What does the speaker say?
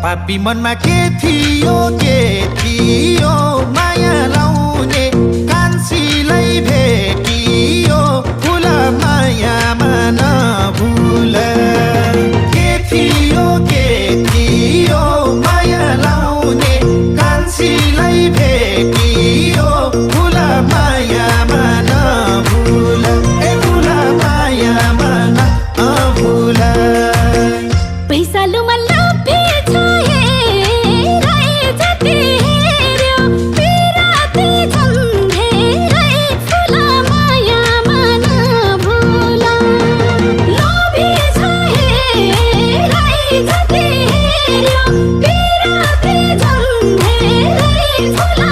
पापी मनमा के थियो माया लाउने कान्छीलाई भेटियो फुल मायामा नभुल के थियो माया लाउने कान्छीलाई भेटियो फुल मायामा नभुल फुल मायामा नभुल पैसा लुमा Hola